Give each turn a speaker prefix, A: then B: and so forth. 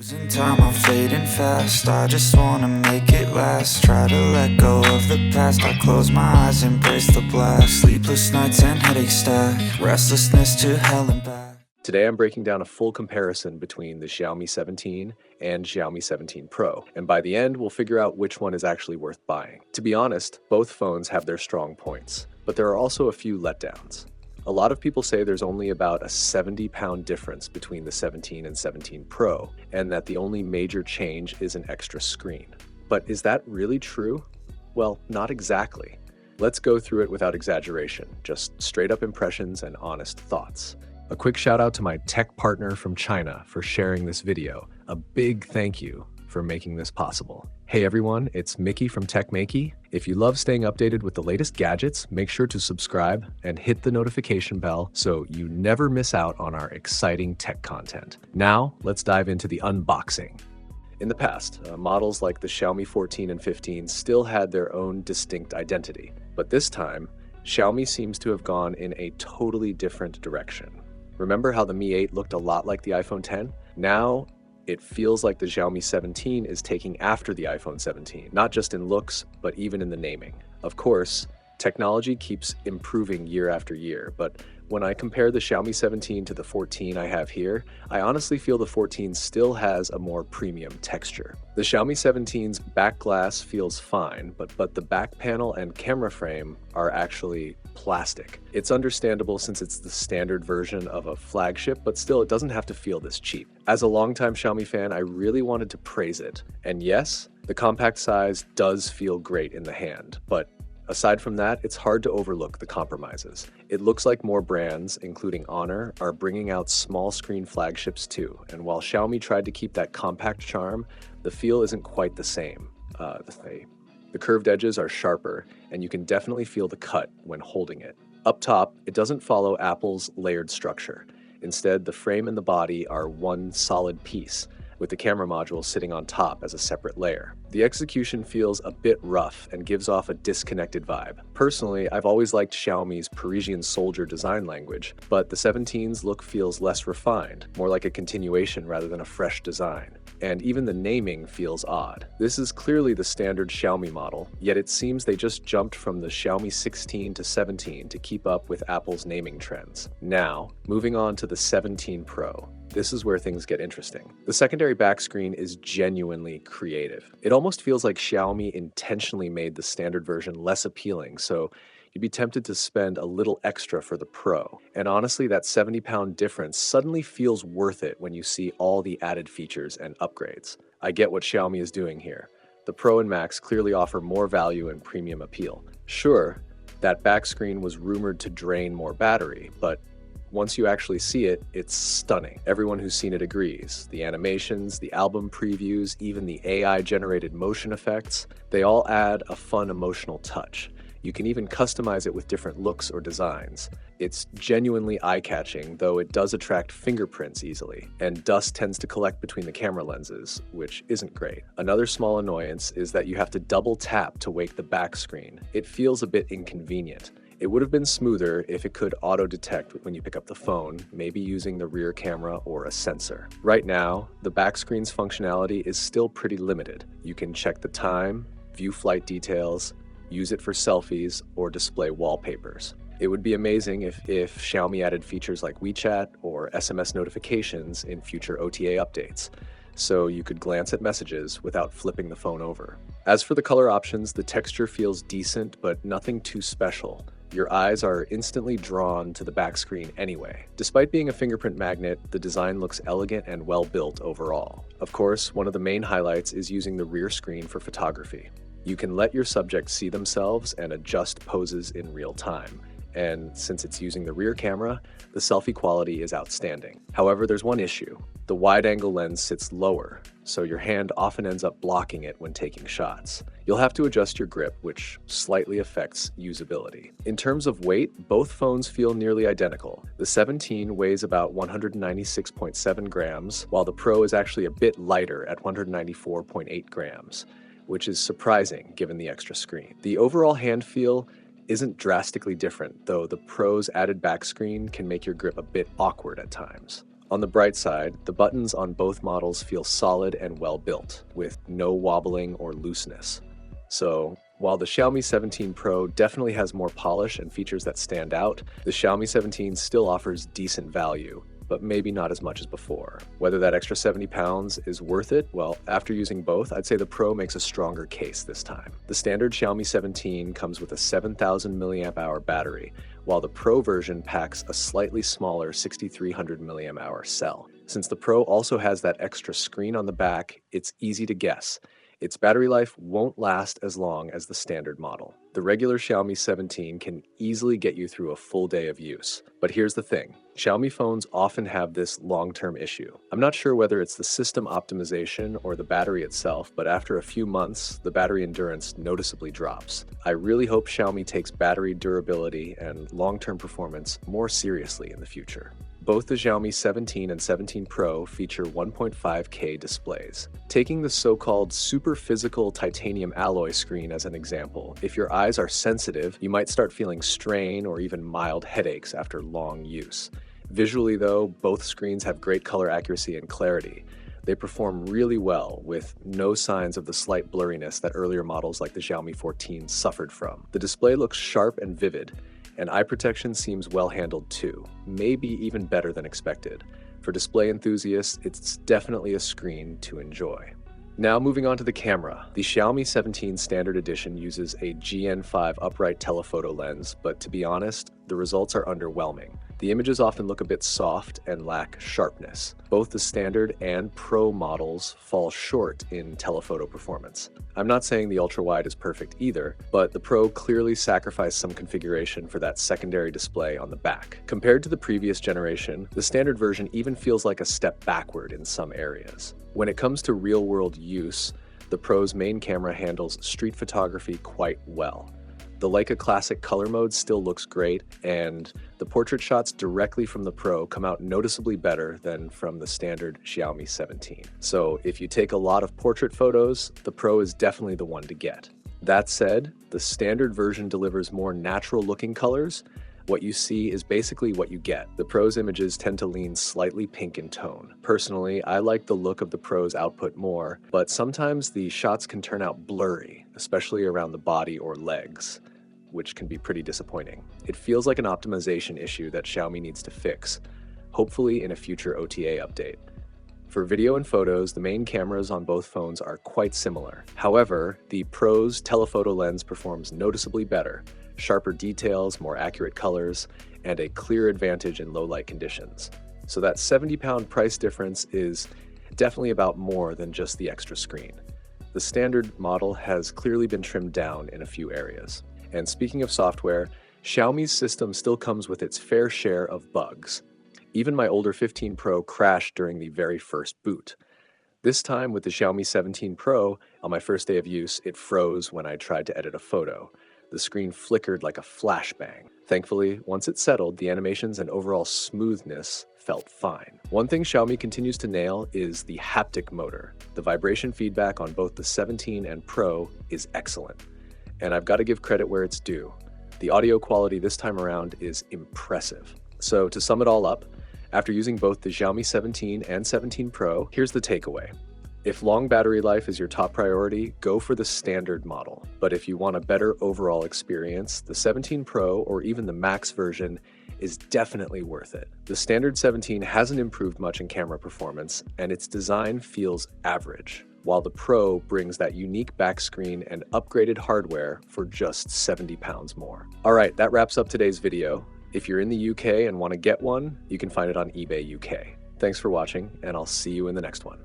A: Losing time, I'm fading fast. I just wanna make it last. Try to let go of the past. I close my eyes, embrace the blast. Sleepless nights and headache stack. Restlessness to hell and back.
B: Today I'm breaking down a full comparison between the Xiaomi 17 and Xiaomi 17 Pro, and by the end we'll figure out which one is actually worth buying. To be honest, both phones have their strong points, but there are also a few letdowns. A lot of people say there's only about a 70-pound difference between the 17 and 17 Pro, and that the only major change is an extra screen. But is that really true? Well, not exactly. Let's go through it without exaggeration, just straight up impressions and honest thoughts. A quick shout out to my tech partner from China for sharing this video. A big thank you for making this possible. Hey everyone, it's Maiky from Maiky. If you love staying updated with the latest gadgets, make sure to subscribe and hit the notification bell so you never miss out on our exciting tech content. Now, let's dive into the unboxing. In the past, models like the Xiaomi 14 and 15 still had their own distinct identity, but this time, Xiaomi seems to have gone in a totally different direction. Remember how the Mi 8 looked a lot like the iPhone X? Now, it feels like the Xiaomi 17 is taking after the iPhone 17, not just in looks, but even in the naming. Of course, technology keeps improving year after year, but when I compare the Xiaomi 17 to the 14 I have here, I honestly feel the 14 still has a more premium texture. The Xiaomi 17's back glass feels fine, but the back panel and camera frame are actually plastic. It's understandable since it's the standard version of a flagship, but still it doesn't have to feel this cheap. As a longtime Xiaomi fan, I really wanted to praise it. And yes, the compact size does feel great in the hand, but aside from that, it's hard to overlook the compromises. It looks like more brands, including Honor, are bringing out small screen flagships too, and while Xiaomi tried to keep that compact charm, the feel isn't quite the same. The curved edges are sharper, and you can definitely feel the cut when holding it. Up top, it doesn't follow Apple's layered structure. Instead, the frame and the body are one solid piece, with the camera module sitting on top as a separate layer. The execution feels a bit rough and gives off a disconnected vibe. Personally, I've always liked Xiaomi's Parisian soldier design language, but the 17's look feels less refined, more like a continuation rather than a fresh design. And even the naming feels odd. This is clearly the standard Xiaomi model, yet it seems they just jumped from the Xiaomi 16 to 17 to keep up with Apple's naming trends. Now, moving on to the 17 Pro. This is where things get interesting. The secondary back screen is genuinely creative. It almost feels like Xiaomi intentionally made the standard version less appealing, so you'd be tempted to spend a little extra for the Pro. And honestly, that 70-pound difference suddenly feels worth it when you see all the added features and upgrades. I get what Xiaomi is doing here. The Pro and Max clearly offer more value and premium appeal. Sure, that back screen was rumored to drain more battery, but once you actually see it, it's stunning. Everyone who's seen it agrees. The animations, the album previews, even the AI-generated motion effects, they all add a fun emotional touch. You can even customize it with different looks or designs. It's genuinely eye-catching, though it does attract fingerprints easily, and dust tends to collect between the camera lenses, which isn't great. Another small annoyance is that you have to double tap to wake the back screen. It feels a bit inconvenient. It would have been smoother if it could auto-detect when you pick up the phone, maybe using the rear camera or a sensor. Right now, the back screen's functionality is still pretty limited. You can check the time, view flight details, use it for selfies, or display wallpapers. It would be amazing if Xiaomi added features like WeChat or SMS notifications in future OTA updates, so you could glance at messages without flipping the phone over. As for the color options, the texture feels decent, but nothing too special. Your eyes are instantly drawn to the back screen anyway. Despite being a fingerprint magnet, the design looks elegant and well built overall. Of course, one of the main highlights is using the rear screen for photography. You can let your subject see themselves and adjust poses in real time. And since it's using the rear camera, the selfie quality is outstanding. However, there's one issue. The wide-angle lens sits lower, so your hand often ends up blocking it when taking shots. You'll have to adjust your grip, which slightly affects usability. In terms of weight, both phones feel nearly identical. The 17 weighs about 196.7 grams, while the Pro is actually a bit lighter at 194.8 grams, which is surprising given the extra screen. The overall hand feel isn't drastically different, though the Pro's added back screen can make your grip a bit awkward at times. On the bright side, the buttons on both models feel solid and well built, with no wobbling or looseness. So, while the Xiaomi 17 Pro definitely has more polish and features that stand out, the Xiaomi 17 still offers decent value, but maybe not as much as before. Whether that extra 70 pounds is worth it, well, after using both, I'd say the Pro makes a stronger case this time. The standard Xiaomi 17 comes with a 7,000 mAh battery, while the Pro version packs a slightly smaller 6,300 mAh cell. Since the Pro also has that extra screen on the back, it's easy to guess. Its battery life won't last as long as the standard model. The regular Xiaomi 17 can easily get you through a full day of use. But here's the thing, Xiaomi phones often have this long-term issue. I'm not sure whether it's the system optimization or the battery itself, but after a few months, the battery endurance noticeably drops. I really hope Xiaomi takes battery durability and long-term performance more seriously in the future. Both the Xiaomi 17 and 17 Pro feature 1.5K displays. Taking the so-called super physical titanium alloy screen as an example, if your eyes are sensitive, you might start feeling strain or even mild headaches after long use. Visually though, both screens have great color accuracy and clarity. They perform really well, with no signs of the slight blurriness that earlier models like the Xiaomi 14 suffered from. The display looks sharp and vivid, and eye protection seems well handled too, maybe even better than expected. For display enthusiasts, it's definitely a screen to enjoy. Now moving on to the camera. The Xiaomi 17 Standard Edition uses a GN5 upright telephoto lens, but to be honest, the results are underwhelming. The images often look a bit soft and lack sharpness. Both the Standard and Pro models fall short in telephoto performance. I'm not saying the ultra-wide is perfect either, but the Pro clearly sacrificed some configuration for that secondary display on the back. Compared to the previous generation, the Standard version even feels like a step backward in some areas. When it comes to real-world use, the Pro's main camera handles street photography quite well. The Leica Classic color mode still looks great, and the portrait shots directly from the Pro come out noticeably better than from the standard Xiaomi 17. So if you take a lot of portrait photos, the Pro is definitely the one to get. That said, the standard version delivers more natural-looking colors. What you see is basically what you get. The Pro's images tend to lean slightly pink in tone. Personally, I like the look of the Pro's output more, but sometimes the shots can turn out blurry, especially around the body or legs, which can be pretty disappointing. It feels like an optimization issue that Xiaomi needs to fix, hopefully in a future OTA update. For video and photos, the main cameras on both phones are quite similar. However, the Pro's telephoto lens performs noticeably better, sharper details, more accurate colors, and a clear advantage in low-light conditions. So that 70-pound price difference is definitely about more than just the extra screen. The standard model has clearly been trimmed down in a few areas. And speaking of software, Xiaomi's system still comes with its fair share of bugs. Even my older 15 Pro crashed during the very first boot. This time with the Xiaomi 17 Pro, on my first day of use, it froze when I tried to edit a photo. The screen flickered like a flashbang. Thankfully, once it settled, the animations and overall smoothness felt fine. One thing Xiaomi continues to nail is the haptic motor. The vibration feedback on both the 17 and Pro is excellent. And I've got to give credit where it's due. The audio quality this time around is impressive. So to sum it all up, after using both the Xiaomi 17 and 17 Pro, here's the takeaway. If long battery life is your top priority, go for the standard model. But if you want a better overall experience, the 17 Pro or even the Max version is definitely worth it. The standard 17 hasn't improved much in camera performance, and its design feels average, while the Pro brings that unique back screen and upgraded hardware for just 70 pounds more. All right, that wraps up today's video. If you're in the UK and want to get one, you can find it on eBay UK. Thanks for watching, and I'll see you in the next one.